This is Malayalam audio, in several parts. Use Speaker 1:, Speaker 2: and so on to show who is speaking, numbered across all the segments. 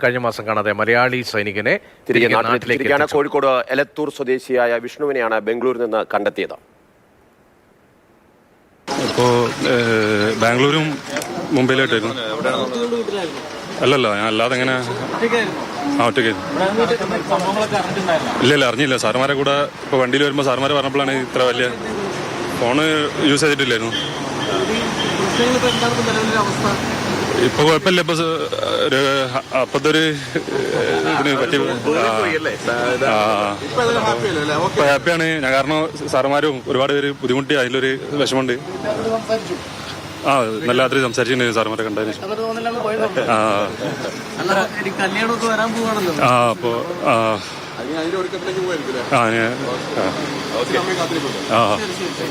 Speaker 1: കഴിഞ്ഞ മാസം കാണാതെ മലയാളി സൈനികനെ
Speaker 2: തിരികെ നാട്ടിലേക്ക് കോഴിക്കോട് എലത്തൂർ സ്വദേശിയായ വിഷ്ണുവിനെയാണ് ബംഗളൂരിൽ നിന്ന് കണ്ടെത്തിയത്.
Speaker 3: ഇപ്പോൾ ബാംഗ്ലൂരും മുംബൈയിലായിട്ടായിരുന്നു. അല്ലല്ല, ഞാൻ അല്ലാതെ എങ്ങനെ ഒറ്റയ്ക്ക് ഇല്ല അറിഞ്ഞില്ല. സാറുമാരെ കൂടെ ഇപ്പോൾ വണ്ടിയിൽ വരുമ്പോൾ സാറുമാരെ പറഞ്ഞപ്പോഴാണ് ഇത്ര വലിയ ഫോണ് യൂസ് ചെയ്തിട്ടില്ലായിരുന്നു. ഇപ്പൊ കുഴപ്പമില്ല. ഇപ്പൊ അപ്പത്തെ ഒരു ഇതിന് പറ്റി ഹാപ്പിയാണ് ഞാൻ. കാരണം സാറുമാരും ഒരുപാട് പേര് ബുദ്ധിമുട്ടി, അതിലൊരു വിഷമമുണ്ട്. നല്ല രാത്രി സംസാരിച്ചിട്ടുണ്ടായിരുന്നു സാറുമാരെ കണ്ടതിന്. അപ്പോ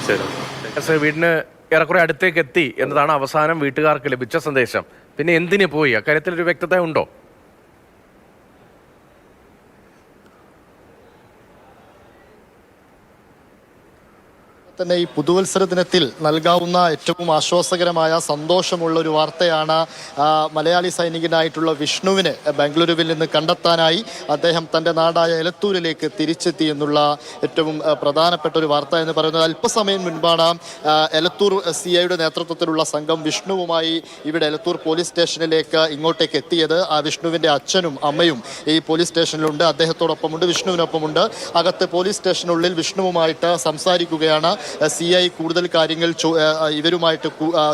Speaker 1: ശരി. വീടിന് ഏറെക്കുറെ അടുത്തേക്ക് എത്തി എന്നതാണ് അവസാനം വീട്ടുകാർക്ക് ലഭിച്ച സന്ദേശം. പിന്നെ എന്തിനു പോയി? അക്കാര്യത്തിൽ ഒരു വ്യക്തത ഉണ്ടോ?
Speaker 4: തന്നെ ഈ പുതുവത്സര ദിനത്തിൽ നൽകാവുന്ന ഏറ്റവും ആശ്വാസകരമായ സന്തോഷമുള്ള ഒരു വാർത്തയാണ് മലയാളി സൈനികനായിട്ടുള്ള വിഷ്ണുവിനെ ബംഗളൂരുവിൽ നിന്ന് കണ്ടെത്താനായി അദ്ദേഹം തൻ്റെ നാടായ എലത്തൂരിലേക്ക് തിരിച്ചെത്തി എന്നുള്ള ഏറ്റവും പ്രധാനപ്പെട്ട ഒരു വാർത്ത എന്ന് പറയുന്നത്. അല്പസമയം മുൻപാണ് എലത്തൂർ CIയുടെ നേതൃത്വത്തിലുള്ള സംഘം വിഷ്ണുവുമായി ഇവിടെ എലത്തൂർ പോലീസ് സ്റ്റേഷനിലേക്ക് ഇങ്ങോട്ടേക്ക് എത്തിയത്. ആ വിഷ്ണുവിൻ്റെ അച്ഛനും അമ്മയും ഈ പോലീസ് സ്റ്റേഷനിലുണ്ട്, അദ്ദേഹത്തോടൊപ്പമുണ്ട്, വിഷ്ണുവിനൊപ്പമുണ്ട്. അകത്ത് പോലീസ് സ്റ്റേഷനുള്ളിൽ വിഷ്ണുവുമായിട്ട് സംസാരിക്കുകയാണ് CI. കൂടുതൽ കാര്യങ്ങൾ ഇവരുമായിട്ട്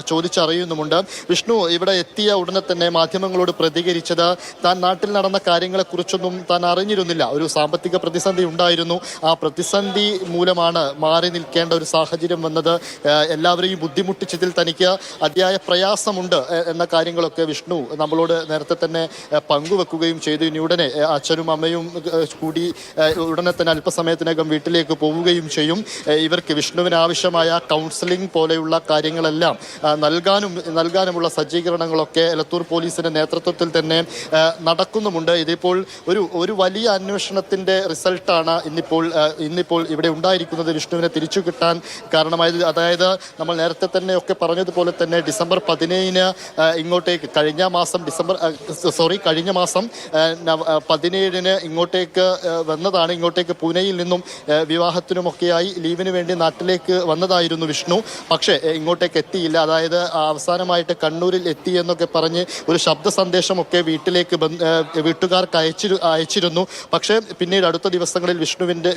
Speaker 4: ചോദിച്ചറിയുന്നുമുണ്ട്. വിഷ്ണു ഇവിടെ എത്തിയ ഉടനെ തന്നെ മാധ്യമങ്ങളോട് പ്രതികരിച്ചത് താൻ നാട്ടിൽ നടന്ന കാര്യങ്ങളെക്കുറിച്ചൊന്നും താൻ അറിഞ്ഞിരുന്നില്ല. ഒരു സാമ്പത്തിക പ്രതിസന്ധി ഉണ്ടായിരുന്നു, ആ പ്രതിസന്ധി മൂലമാണ് മാറി നിൽക്കേണ്ട ഒരു സാഹചര്യം വന്നത്, എല്ലാവരെയും ബുദ്ധിമുട്ടിച്ചതിൽ തനിക്ക് അതിയായ പ്രയാസമുണ്ട് എന്ന കാര്യങ്ങളൊക്കെ വിഷ്ണു നമ്മളോട് നേരത്തെ തന്നെ പങ്കുവെക്കുകയും ചെയ്തു. ഇനി ഉടനെ അച്ഛനും അമ്മയും കൂടി ഉടനെ തന്നെ അല്പസമയത്തിനകം വീട്ടിലേക്ക് പോവുകയും ചെയ്യും. ഇവർക്ക് വിഷ്ണുവിന് ആവശ്യമായ കൗൺസിലിംഗ് പോലെയുള്ള കാര്യങ്ങളെല്ലാം നൽകാനുമുള്ള സജ്ജീകരണങ്ങളൊക്കെ എലത്തൂർ പോലീസിന്റെ നേതൃത്വത്തിൽ തന്നെ നടക്കുന്നുമുണ്ട്. ഇതിപ്പോൾ ഒരു വലിയ അന്വേഷണത്തിന്റെ റിസൾട്ടാണ് ഇന്നിപ്പോൾ ഇവിടെ ഉണ്ടായിരിക്കുന്നത്. വിഷ്ണുവിനെ തിരിച്ചു കിട്ടാൻ കാരണമായത്, അതായത് നമ്മൾ നേരത്തെ തന്നെ ഒക്കെ പറഞ്ഞതുപോലെ തന്നെ ഡിസംബർ 17 ഇങ്ങോട്ടേക്ക് കഴിഞ്ഞ മാസം 17 ഇങ്ങോട്ടേക്ക് വന്നതാണ്. ഇങ്ങോട്ടേക്ക് പൂനെയിൽ നിന്നും വിവാഹത്തിനുമൊക്കെയായി ലീവിന് വേണ്ടി നാട്ടിലേക്ക് വന്നതായിരുന്നു വിഷ്ണു. പക്ഷേ ഇങ്ങോട്ടേക്ക് എത്തിയില്ല. അതായത് അവസാനമായിട്ട് കണ്ണൂരിൽ എത്തി എന്നൊക്കെ പറഞ്ഞ് ഒരു ശബ്ദ സന്ദേശമൊക്കെ വീട്ടുകാർക്ക് അയച്ചിരുന്നു. പക്ഷേ പിന്നീട് അടുത്ത ദിവസങ്ങളിൽ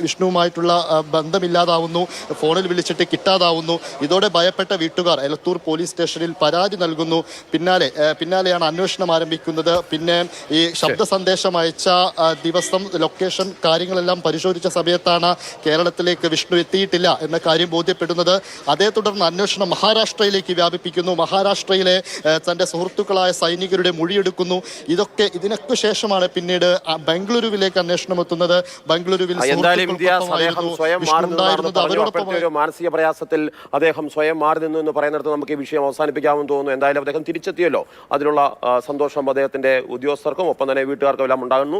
Speaker 4: വിഷ്ണുവുമായിട്ടുള്ള ബന്ധമില്ലാതാവുന്നു, ഫോണിൽ വിളിച്ചിട്ട് കിട്ടാതാവുന്നു. ഇതോടെ ഭയപ്പെട്ട വീട്ടുകാർ എലത്തൂർ പോലീസ് സ്റ്റേഷനിൽ പരാതി നൽകുന്നു. പിന്നാലെയാണ് അന്വേഷണം ആരംഭിക്കുന്നത്. പിന്നെ ഈ ശബ്ദ സന്ദേശം അയച്ച ദിവസം, ലൊക്കേഷൻ, കാര്യങ്ങളെല്ലാം പരിശോധിച്ച സമയത്താണ് കേരളത്തിലേക്ക് വിഷ്ണു എത്തിയിട്ടില്ല എന്ന കാര്യം ബോധ്യപ്പെടുന്നത്. അതേ തുടർന്ന് അന്വേഷണം മഹാരാഷ്ട്രയിലേക്ക് വ്യാപിപ്പിക്കുന്നു. മഹാരാഷ്ട്രയിലെ തന്റെ സുഹൃത്തുക്കളായ സൈനികരുടെ മൊഴിയെടുക്കുന്നു. ഇതിനൊക്കെ ശേഷമാണ് പിന്നീട് ബംഗളൂരുവിലേക്ക് അന്വേഷണം എത്തുന്നത്. ബംഗളൂരുവിൽ
Speaker 2: മാനസിക പ്രയാസത്തിൽ അദ്ദേഹം സ്വയം മാറി നിന്നു എന്ന് പറയുന്നിടത്ത് നമുക്ക് ഈ വിഷയം അവസാനിപ്പിക്കാമെന്ന് തോന്നുന്നു. എന്തായാലും അദ്ദേഹം തിരിച്ചെത്തിയല്ലോ, അതിനുള്ള സന്തോഷം അദ്ദേഹത്തിന്റെ ഉദ്യോഗസ്ഥർക്കും ഒപ്പം തന്നെ വീട്ടുകാർക്കും എല്ലാം ഉണ്ടാകുന്നു.